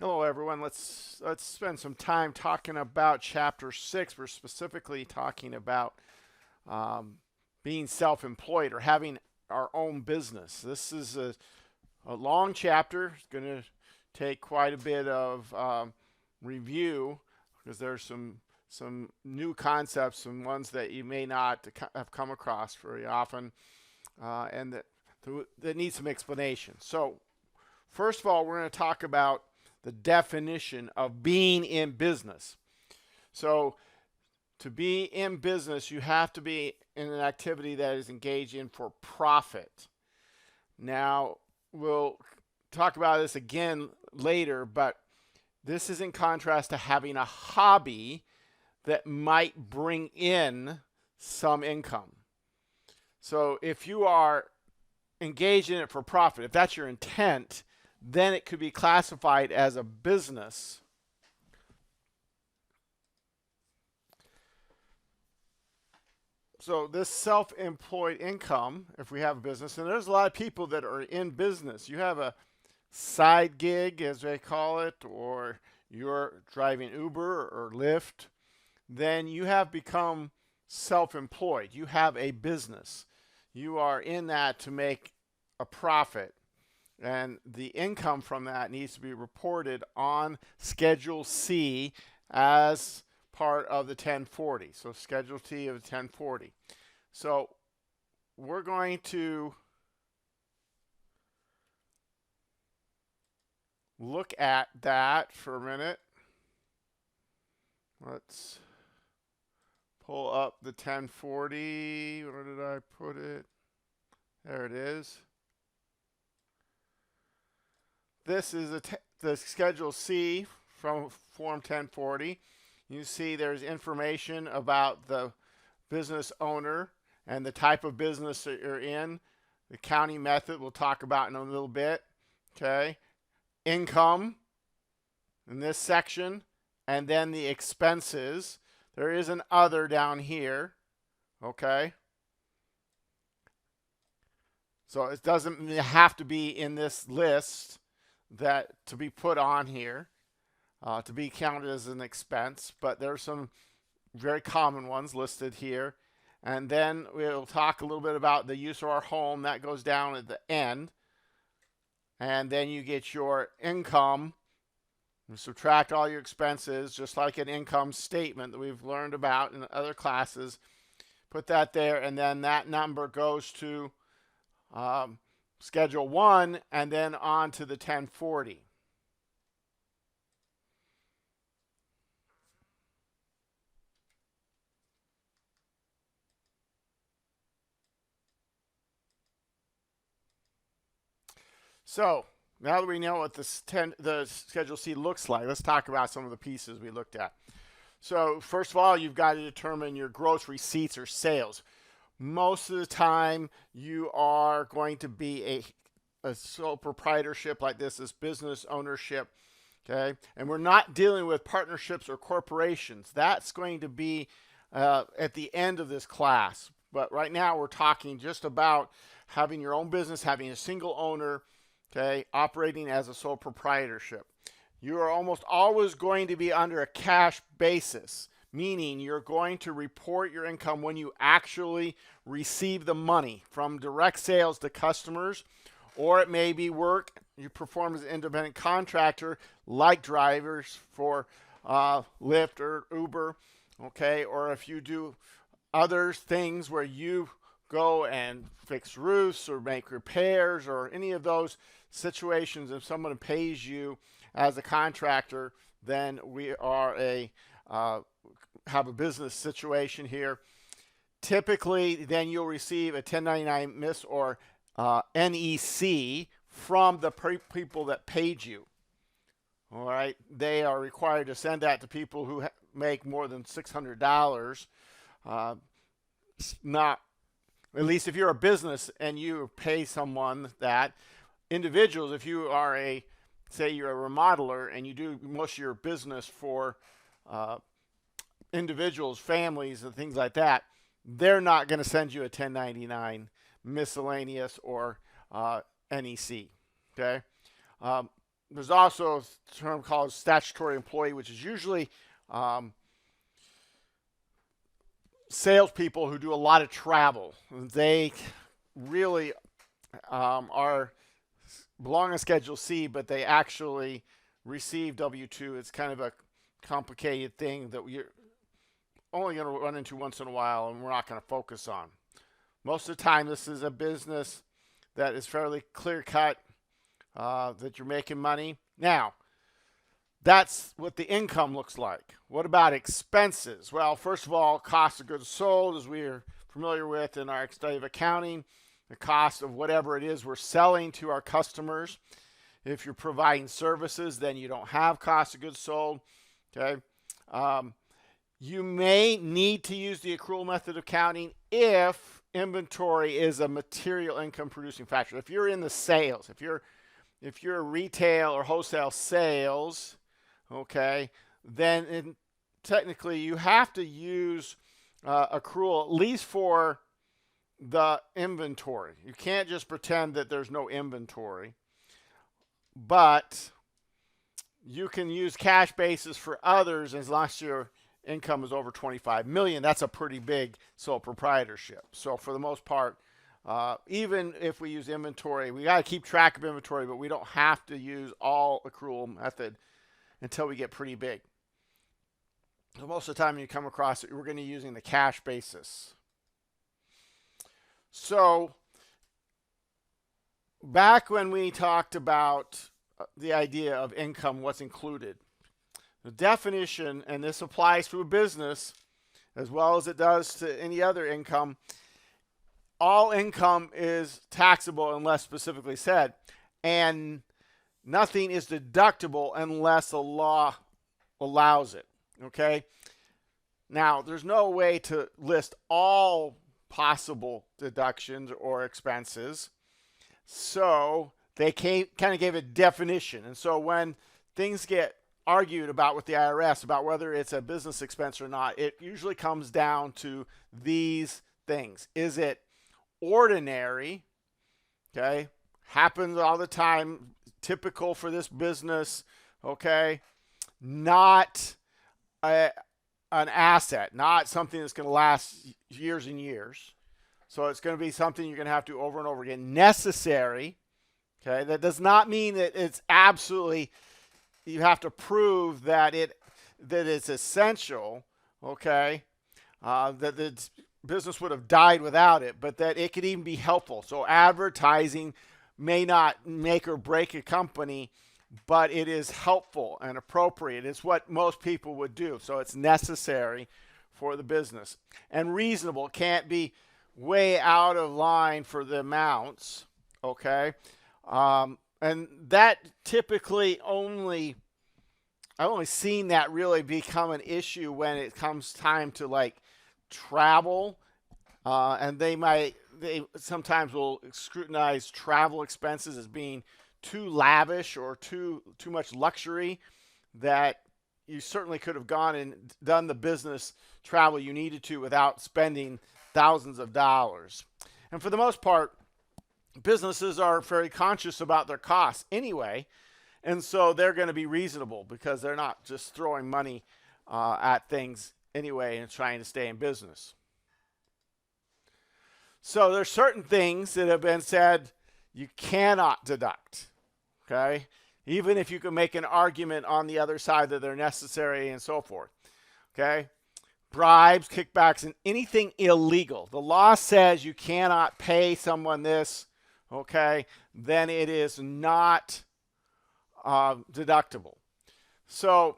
Hello, everyone. Let's spend some time talking about Chapter 6. We're specifically talking about um, being self-employed or having our own business. This is a long chapter. It's going to take quite a bit of review because there's some new concepts, some ones that you may not have come across very often, and that need some explanation. So, first of all, we're going to talk about the definition of being in business. So, to be in business, you have to be in an activity that is engaged in for profit. Now, we'll talk about this again later, but this is in contrast to having a hobby that might bring in some income. So, if you are engaged in it for profit, if that's your intent, then it could be classified as a business. So this self-employed income, if we have a business, and there's a lot of people that are in business. You have a side gig, as they call it, or you're driving Uber or Lyft, then you have become self-employed. You have a business. You are in that to make a profit. And the income from that needs to be reported on Schedule C as part of the 1040. So Schedule T of the 1040. So we're going to look at that for a minute. Let's pull up the 1040. Where did I put it? There it is. This is the Schedule C from Form 1040. You see there's information about the business owner and the type of business that you're in. The counting method we'll talk about in a little bit. Okay. Income in this section. And then the expenses. There is an other down here. Okay. So it doesn't have to be in this list that to be put on here to be counted as an expense, but there are some very common ones listed here. And then we'll talk a little bit about the use of our home. That goes down at the end. And then you get your income. You subtract all your expenses, just like an income statement that we've learned about in other classes. Put that there, and then that number goes to Schedule 1, and then on to the 1040. So now that we know what the Schedule C looks like, let's talk about some of the pieces we looked at. So first of all, you've got to determine your gross receipts or sales. Most of the time, you are going to be a sole proprietorship like this business ownership. Okay. And we're not dealing with partnerships or corporations. That's going to be at the end of this class. But right now, we're talking just about having your own business, having a single owner, okay, operating as a sole proprietorship. You are almost always going to be under a cash basis, meaning you're going to report your income when you actually receive the money from direct sales to customers, or it may be work you perform as an independent contractor, like drivers for Lyft or Uber, okay, or if you do other things where you go and fix roofs or make repairs or any of those situations. If someone pays you as a contractor, then we are have a business situation here. Typically, then you'll receive a 1099 miss or NEC from the people that paid you. All right, they are required to send that to people who make more than $600. Not, at least if you're a business and you pay someone that. Individuals, if you are say you're a remodeler and you do most of your business for individuals, families, and things like that, they're not going to send you a 1099 miscellaneous or NEC. Okay. there's also a term called statutory employee, which is usually um, salespeople who do a lot of travel. They really are belong on Schedule C, but they actually receive W-2. It's kind of a complicated thing that you're only going to run into once in a while, and we're not going to focus on. Most of the time, this is a business that is fairly clear-cut, that you're making money. Now, that's what the income looks like. What about expenses? Well, first of all, cost of goods sold, as we're familiar with in our study of accounting, the cost of whatever it is we're selling to our customers. If you're providing services, then you don't have cost of goods sold. Okay. You may need to use the accrual method of counting if inventory is a material income producing factor. If you're in the sales, if you're retail or wholesale sales, okay, then technically you have to use accrual at least for the inventory. You can't just pretend that there's no inventory, but you can use cash basis for others as long as your income is over 25 million. That's a pretty big sole proprietorship. So for the most part, even if we use inventory, we got to keep track of inventory, but we don't have to use all accrual method until we get pretty big. So most of the time you come across it, we're going to be using the cash basis. So back when we talked about the idea of income, what's included, the definition, and this applies to a business as well as it does to any other income, all income is taxable unless specifically said, and nothing is deductible unless the law allows it. Okay? Now, there's no way to list all possible deductions or expenses, so they kind of gave a definition. And so when things get argued about with the IRS about whether it's a business expense or not, it usually comes down to these things. Is it ordinary? Okay, happens all the time, typical for this business. Okay, not an asset, not something that's going to last years and years. So it's going to be something you're going to have to do over and over again. Necessary. Okay, that does not mean that it's absolutely, you have to prove that it's essential, okay, that the business would have died without it, but that it could even be helpful. So advertising may not make or break a company, but it is helpful and appropriate. It's what most people would do. So it's necessary for the business. And reasonable, can't be way out of line for the amounts, okay? And that typically I've only seen that really become an issue when it comes time to like travel, and they sometimes will scrutinize travel expenses as being too lavish or too much luxury, that you certainly could have gone and done the business travel you needed to without spending thousands of dollars. And for the most part, businesses are very conscious about their costs anyway, and so they're going to be reasonable because they're not just throwing money at things anyway and trying to stay in business. So there's certain things that have been said you cannot deduct, okay? Even if you can make an argument on the other side that they're necessary and so forth, okay? Bribes, kickbacks, and anything illegal. The law says you cannot pay someone this, okay? Then it is not deductible. So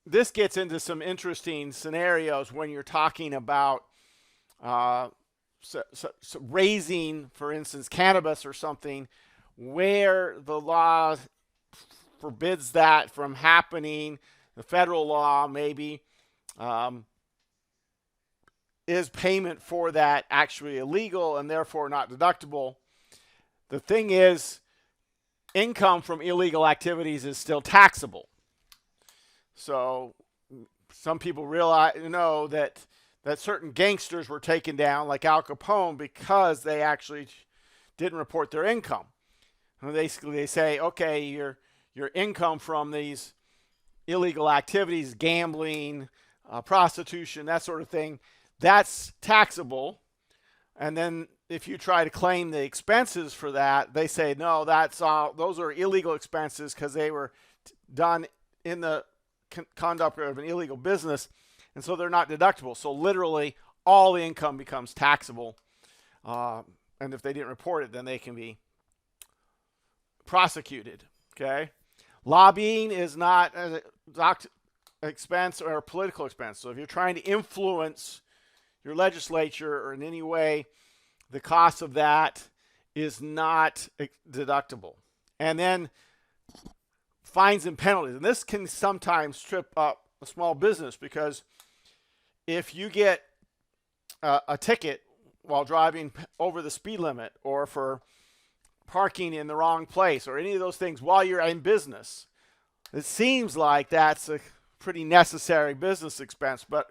this gets into some interesting scenarios when you're talking about raising, for instance, cannabis or something, where the law forbids that from happening. The federal law maybe is payment for that actually illegal and therefore not deductible. The thing is, income from illegal activities is still taxable. So some people know that certain gangsters were taken down, like Al Capone, because they actually didn't report their income. And basically, they say, okay, your income from these illegal activities, gambling, prostitution, that sort of thing, that's taxable. And then if you try to claim the expenses for that, they say, no, those are illegal expenses because they were done in the conduct of an illegal business, and so they're not deductible. So literally all the income becomes taxable. And if they didn't report it, then they can be prosecuted. Okay. Lobbying is not an expense or a political expense. So if you're trying to influence your legislature or in any way, the cost of that is not deductible. And then fines and penalties. And this can sometimes trip up a small business, because if you get a ticket while driving over the speed limit, or for parking in the wrong place, or any of those things while you're in business, it seems like that's a pretty necessary business expense. But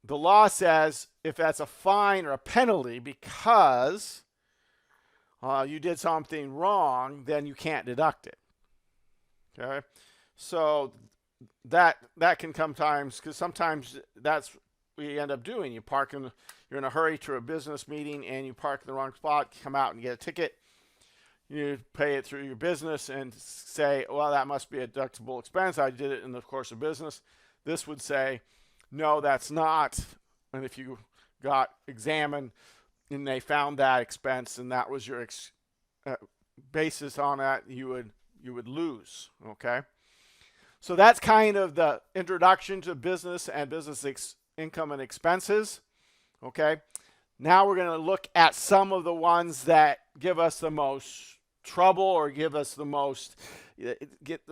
the law says if that's a fine or a penalty because you did something wrong, then you can't deduct it. Okay, so that can come times, because sometimes that's what you end up doing. You're in a hurry to a business meeting and you park in the wrong spot, come out and get a ticket. You pay it through your business and say, well, that must be a deductible expense. I did it in the course of business. This would say, no, that's not. And if you got examined and they found that expense and that was your basis on that, you would lose. Okay. So that's kind of the introduction to business and business income and expenses. Okay. Now we're going to look at some of the ones that give us the most trouble, or get the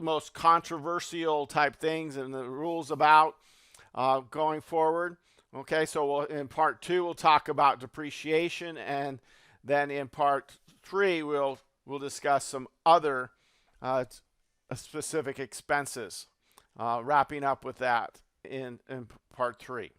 most controversial type things and the rules about going forward. Okay, so in part 2 we'll talk about depreciation, and then in part 3 we'll discuss some other specific expenses, wrapping up with that in part 3.